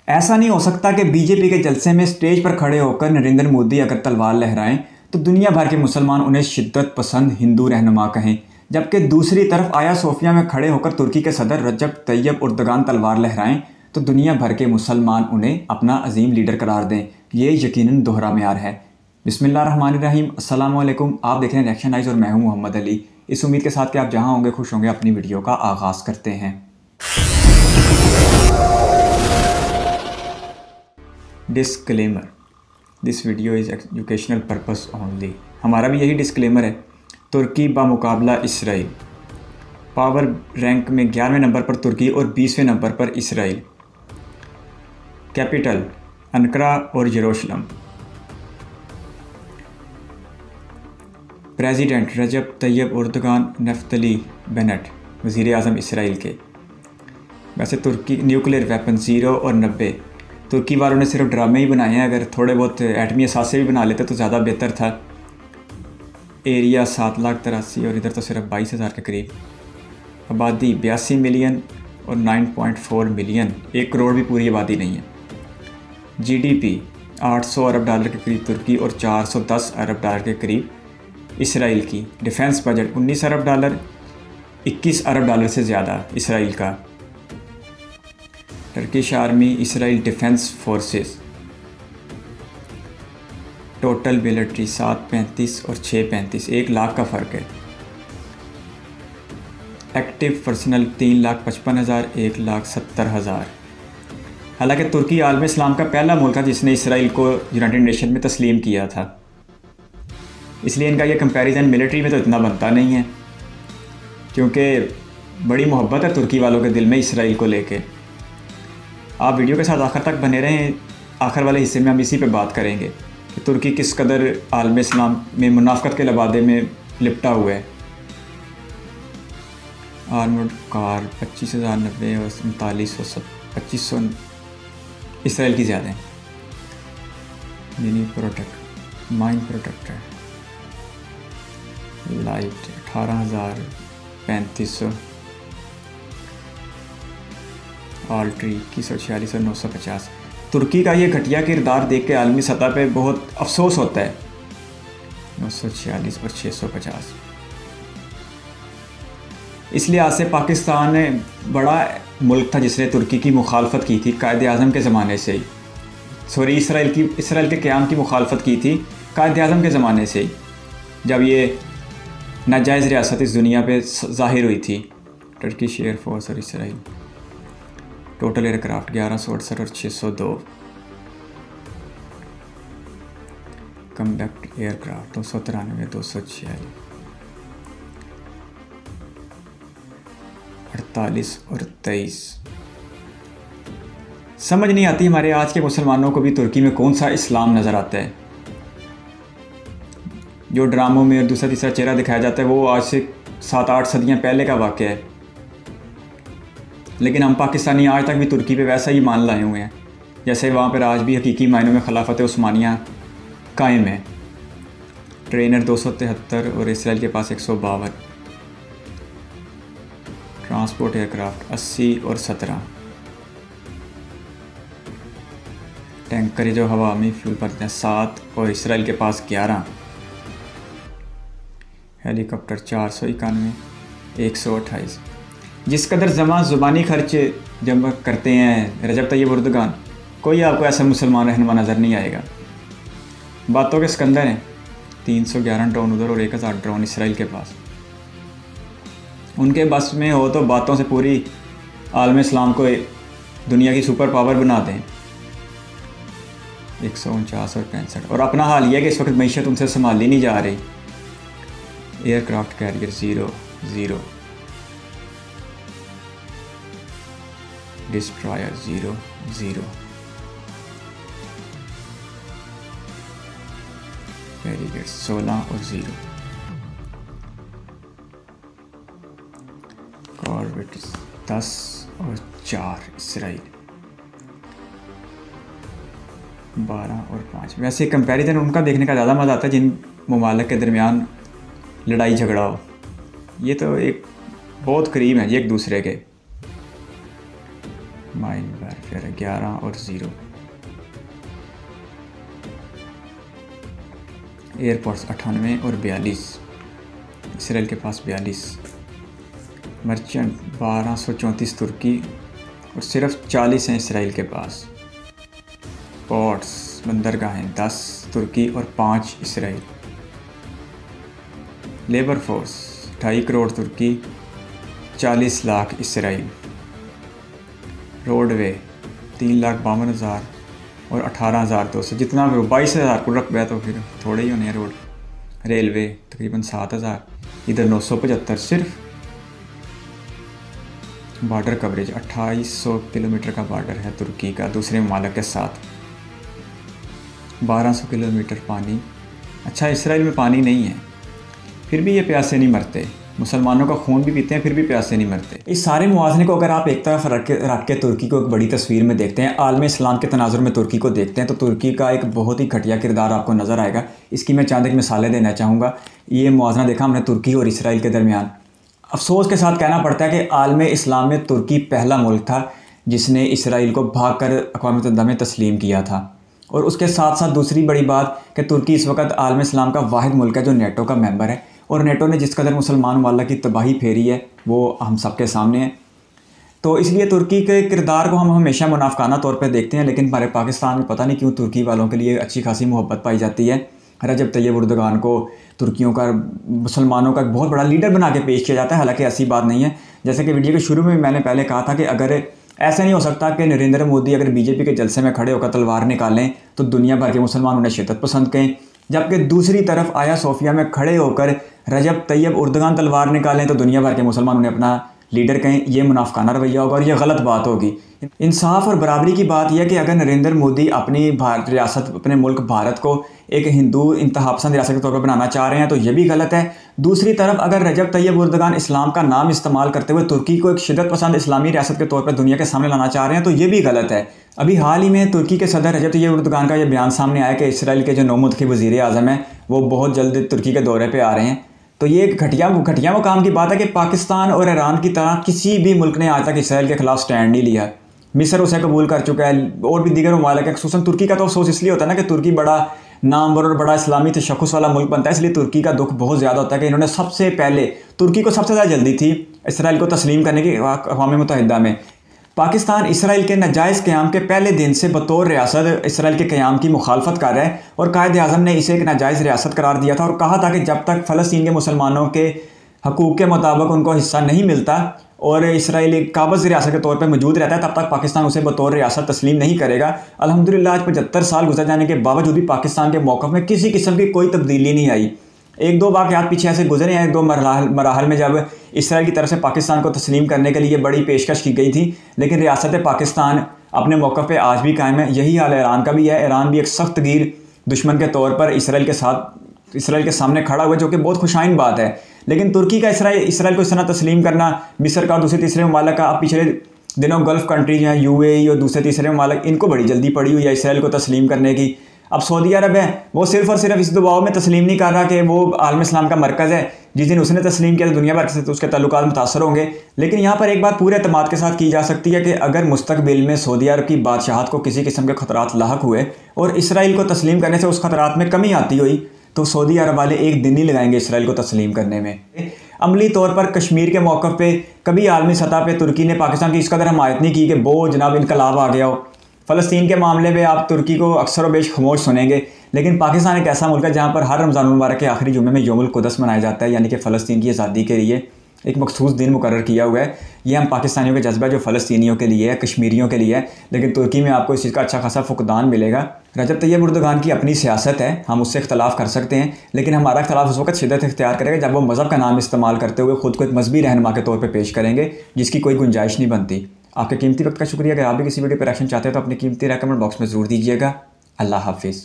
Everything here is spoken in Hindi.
ऐसा नहीं हो सकता कि बीजेपी के जलसे में स्टेज पर खड़े होकर नरेंद्र मोदी अगर तलवार लहराएं तो दुनिया भर के मुसलमान उन्हें शिद्दत पसंद हिंदू रहनुमा कहें, जबकि दूसरी तरफ आया सोफिया में खड़े होकर तुर्की के सदर रजब तैयब उर्दगान तलवार लहराएं तो दुनिया भर के मुसलमान उन्हें अपना अजीम लीडर करार दें। ये यकीनन दोहरा म्यार है। बिस्मिल्लाहिर्रहमानिर्रहीम, अस्सलाम वालेकुम। आप देख रहे हैं रिएक्शन आइज और मैं हूं मोहम्मद अली। इस उम्मीद के साथ कि आप जहां होंगे खुश होंगे, अपनी वीडियो का आगाज़ करते हैं। Disclaimer, this video is educational purpose only. हमारा भी यही डिस्क्लेमर है। तुर्की बामुकाबला इसराइल, पावर रैंक में 11वें नंबर पर तुर्की और 20वें नंबर पर इसराइल। कैपिटल अनकरा और यरूशलेम। प्रेसिडेंट रजब तैयब उर्दगान, नफ्तली बेनेट वज़ीर आज़म इसराइल के। वैसे तुर्की न्यूक्लियर वेपन 0 और 90। तुर्की वालों ने सिर्फ ड्रामे ही बनाए हैं, अगर थोड़े बहुत एटमी असासे भी बना लेते तो ज़्यादा बेहतर था। एरिया 7,83,000 और इधर तो सिर्फ 22,000 के करीब। आबादी 82 मिलियन और 9.4 मिलियन, 1 करोड़ भी पूरी आबादी नहीं है। जीडीपी 800 अरब डॉलर के करीब तुर्की और 410 अरब डॉलर के करीब इसराइल की। डिफेंस बजट 19 अरब डॉलर, 21 अरब डॉलर से ज़्यादा इसराइल का। Turkish army, Israel defence forces. Total military 735 और 635, 1 लाख का फ़र्क है। Active personal 3,55,000, 1,70,000। हालांकि तुर्की आलम इस्लाम का पहला मुल्क था जिसने इसराइल को यूनाइटेड नेशन में तस्लीम किया था, इसलिए इनका ये कंपैरिजन मिलिट्री में तो इतना बनता नहीं है, क्योंकि बड़ी मोहब्बत है तुर्की वालों के दिल में इसराइल को लेके। आप वीडियो के साथ आखिर तक बने रहें। आखिर वाले हिस्से में हम इसी पे बात करेंगे कि तुर्की किस कदर आलम इस्लाम में मुनाफकत के लबादे में लिपटा हुआ है। आर्मर्ड कार 25,090 और 2500 इसराइल की ज़्यादा है। Mini protect, mine protector light 18,000, 3500। आल्ट्री 2146 और 950। तुर्की का ये घटिया किरदार देख के आलमी सतह पे बहुत अफसोस होता है। 946 और 650। इस लिहाज से पाकिस्तान बड़ा मुल्क था जिसने तुर्की की मुखालफत की थी कायद आज़म के ज़माने से ही। सॉरी, इसराइल के क़याम की मुखालफत की थी कायद आज़म के ज़माने से ही, जब ये नाजायज़ रियासत इस दुनिया पे ज़ाहिर हुई थी। टर्किश एयरफोर्स और इसराइल। टोटल एयरक्राफ्ट 1168 और 602। कम्बैक्ट एयरक्राफ्ट 293, 246, 48 और 23। समझ नहीं आती हमारे आज के मुसलमानों को भी तुर्की में कौन सा इस्लाम नज़र आता है। जो ड्रामों में दूसरा तीसरा चेहरा दिखाया जाता है वो आज से 7-8 सदियाँ पहले का वाक़या है, लेकिन हम पाकिस्तानी आज तक भी तुर्की पे वैसा ही मान लाए हुए हैं जैसे वहाँ पर आज भी हकीकी मायनों में खिलाफत उस्मानिया कायम है। ट्रेनर 273 और इसराइल के पास 152। ट्रांसपोर्ट एयरक्राफ्ट 80 और 17। टैंकर जो हवा में फ्यूल भरते हैं 7 और इसराइल के पास 11। हेलीकॉप्टर 491, 128। जिस कदर ज़ुबानी खर्च जमा करते हैं रजब तैयब उर्दगान, कोई आपको ऐसा मुसलमान रहनुमा नज़र नहीं आएगा। बातों के सिकंदर हैं। 311 ड्रोन उधर और 1,000 ड्रोन इसराइल के पास। उनके बस में हो तो बातों से पूरी आलम इस्लाम को दुनिया की सुपर पावर बना दें। 149 और 65। और अपना हाल यह है कि इस वक्त मईशत उनसे संभाली नहीं जा रही। एयरक्राफ्ट कैरियर 0, डिस्ट्रॉयर 0, बैरिकेड 16 और 0। कॉर्वेट 10 और 4 इसराइल। 12 और 5। वैसे कंपैरिजन उनका देखने का ज़्यादा मज़ा आता है जिन ममालिक के दरमियान लड़ाई झगड़ा हो। ये तो एक बहुत करीब है एक दूसरे के। माइन वारफेयर शेयर है, 11 और 0। एयरपोर्ट्स 98 और 42, इसराइल के पास 42। मर्चेंट 1234 तुर्की और सिर्फ 40 हैं इसराइल के पास। पोर्ट्स बंदरगाहें 10 तुर्की और 5 इसराइल। लेबर फोर्स 2.5 करोड़ तुर्की, 40 लाख इसराइल। रोडवे 3,52,000 और 18,200, जितना 22,000 को रकबा तो फिर थोड़े ही होने हैं रोड। रेलवे तकरीबन 7,000, इधर 975 सिर्फ। बॉर्डर कवरेज 2800 किलोमीटर का बॉर्डर है तुर्की का दूसरे ममालिक के साथ। 1200 किलोमीटर पानी। अच्छा, इसराइल में पानी नहीं है, फिर भी ये प्यासे नहीं मरते। मुसलमानों का खून भी पीते हैं, फिर भी प्यासे नहीं मरते। इस सारे मुआवजे को अगर आप एक तरफ रख के तुर्की को एक बड़ी तस्वीर में देखते हैं, आलम इस्लाम के तनाजुर में तुर्की को देखते हैं, तो तुर्की का एक बहुत ही घटिया किरदार आपको नज़र आएगा। इसकी मैं चंद एक मिसालें देना चाहूँगा। ये मुआवजा देखा हमने तुर्की और इसराइल के दरमियान। अफसोस के साथ कहना पड़ता है कि आलम इस्लाम में तुर्की पहला मुल्क था जिसने इसराइल को भाग कर अक़वाम मुत्तहिदा में तस्लीम किया था। और उसके साथ साथ दूसरी बड़ी बात कि तुर्की इस वक्त आलम इस्लाम का वाहिद मुल्क है जो नेटो का मेंबर है, और नेटो ने जिस कदर मुसलमान वाला की तबाही फेरी है वो हम सबके सामने है। तो इसलिए तुर्की के किरदार को हम हमेशा मुनाफकाना तौर पर देखते हैं, लेकिन हमारे पाकिस्तान में पता नहीं क्यों तुर्की वालों के लिए अच्छी खासी मोहब्बत पाई जाती है। रजब तैयब उर्दगान को तुर्कियों का, मुसलमानों का बहुत बड़ा लीडर बना के पेश किया जाता है, हालांकि ऐसी बात नहीं है। जैसे कि वीडियो के शुरू में मैंने पहले कहा था कि अगर ऐसा नहीं हो सकता कि नरेंद्र मोदी अगर बीजेपी के जलसे में खड़े होकर तलवार निकालें तो दुनिया भर के मुसलमान उन्हें शिद्दत पसंद कहें, जबकि दूसरी तरफ आया सोफिया में खड़े होकर रजब तैयब उर्दगान तलवार निकालें तो दुनिया भर के मुसलमान उन्हें अपना लीडर कहें। ये मुनाफकाना रवैया होगा और ये गलत बात होगी। इंसाफ और बराबरी की बात यह है कि अगर नरेंद्र मोदी अपनी रियासत, अपने मुल्क भारत को एक हिंदू इंतहापसंद रियासत के तौर पर बनाना चाह रहे हैं तो ये भी गलत है। दूसरी तरफ अगर रजब तैयब उर्दगान इस्लाम का नाम इस्तेमाल करते हुए तुर्की को एक शिद्दत पसंद इस्लामी रियासत के तौर पर दुनिया के सामने लाना चाह रहे हैं तो ये भी गलत है। अभी हाल ही में तुर्की के सदर रजब तैयब उर्दगान का यह बयान सामने आया कि इसराइल के जो नौमुतखी वज़ीर आज़म हैं वो बहुत जल्द तुर्की के दौरे पर आ रहे हैं। तो ये एक घटिया मुकाम की बात है कि पाकिस्तान और ईरान की तरह किसी भी मुल्क ने आज तक इसराइल के खिलाफ स्टैंड नहीं लिया। मिस्र उसे कबूल कर चुका है और भी दीगर ममालिक है। खुसूसन तुर्की का तो अफसोस इसलिए होता है ना कि तुर्की बड़ा नामवर और बड़ा इस्लामी तशख़्ख़ुस वाला मुल्क बनता है, इसलिए तुर्की का दुख बहुत ज़्यादा होता है कि इन्होंने सबसे पहले, तुर्की को सबसे ज़्यादा जल्दी थी इसराइल को तस्लीम करने की अक़वाम मुत्तहिदा में। पाकिस्तान इसराइल के नाजायज़ क़याम के पहले दिन से बतौर रियासत इसराइल के क़याम की मुखालफत कर रहा है और कायद आज़म ने इसे एक नाजायज़ रियासत करार दिया था और कहा था कि जब तक फ़लस्तीन के मुसलमानों के हकूक़ के मुताबिक उनको हिस्सा नहीं मिलता और इसराइल एक काबज़ रियासत के तौर पर मौजूद रहता है तब तक पाकिस्तान उसे बतौर रियासत तस्लीम नहीं करेगा। अल्हम्दुलिल्लाह आज 75 साल गुजर जाने के बावजूद भी पाकिस्तान के मौक़िफ़ में किसी किस्म की कोई तब्दीली नहीं आई। एक दो वाक़यात पीछे ऐसे गुजरे हैं, एक दो मराहल में जब इसराइल की तरफ से पाकिस्तान को तस्लीम करने के लिए बड़ी पेशकश की गई थी, लेकिन रियासत पाकिस्तान अपने मौक़िफ़ पे आज भी कायम है। यही हाल ईरान का भी है। ईरान भी एक सख्त गिर दुश्मन के तौर पर इसराइल के सामने खड़ा हुआ, जो कि बहुत खुशाइन बात है। लेकिन तुर्की का इसराइल को इस तरह तस्लीम करना, मिस्र का और दूसरे तीसरे ममालिक का, अब पिछले दिनों गल्फ़ कंट्रीज हैं UAE और दूसरे तीसरे ममालिक, इनको बड़ी जल्दी पड़ी हुई है इसराइल को तस्लीम करने की। अब सऊदी अरब है, वो सिर्फ़ और सिर्फ इस दबाव में तस्लीम नहीं कर रहा कि वो आलम इस्लाम का मरकज़ है, जिस दिन उसने तस्लीम किया तो दुनिया भर से तो उसके ताल्लुकात मुतासर होंगे। लेकिन यहाँ पर एक बात पूरे एतमाद के साथ की जा सकती है कि अगर मुस्तकबिल में सऊदी अरब की बादशाहत को किसी किस्म के ख़तरात लाहक हुए और इसराइल को तस्लीम करने से उस ख़तरात में कमी आती हुई तो सऊदी अरब वाले एक दिन नहीं लगाएंगे इसराइल को तस्लीम करने में। अमली तौर पर कश्मीर के मौक़िफ़ पे कभी आलमी सतह पे तुर्की ने पाकिस्तान की इस कदर हमायत नहीं की कि वो जनाब इनकलाब आ गया हो। फ़लस्तीन के मामले में आप तुर्की को अक्सर व बेश खामोश सुनेंगे, लेकिन पाकिस्तान एक ऐसा मुल्क है जहाँ पर हर रमज़ान मुबारक के आखिरी जुमे में यौमुल कुद्स मनाया जाता है, यानी कि फ़लस्तीन की आज़ादी के लिए एक मखसूस दिन मुकर्रर किया हुआ है। ये हम पाकिस्तानियों का जज्बा जो फ़लस्तीनियों के लिए है, कश्मीरियों के लिए है, लेकिन तुर्की में आपको इस चीज़ का अच्छा खासा फुकदान मिलेगा। रजब तैयब उर्दगान की अपनी सियासत है, हम उससे इख्तलाफ कर सकते हैं, लेकिन हमारा इख्तलाफ उस वक्त शिद्दत इख्तियार करेगा जब वो मज़हब का नाम इस्तेमाल करते हुए ख़ुद को एक मजहबी रहनुमा के तौर पर पेश करेंगे, जिसकी कोई गुंजाइश नहीं बनती। आपके कीमती वक्त का शुक्रिया। अगर आप भी किसी वीडियो पर रिएक्शन चाहते हैं तो अपनी कीमती राय कमेंट बॉक्स में ज़रूर दीजिएगा। अल्लाह हाफिज़।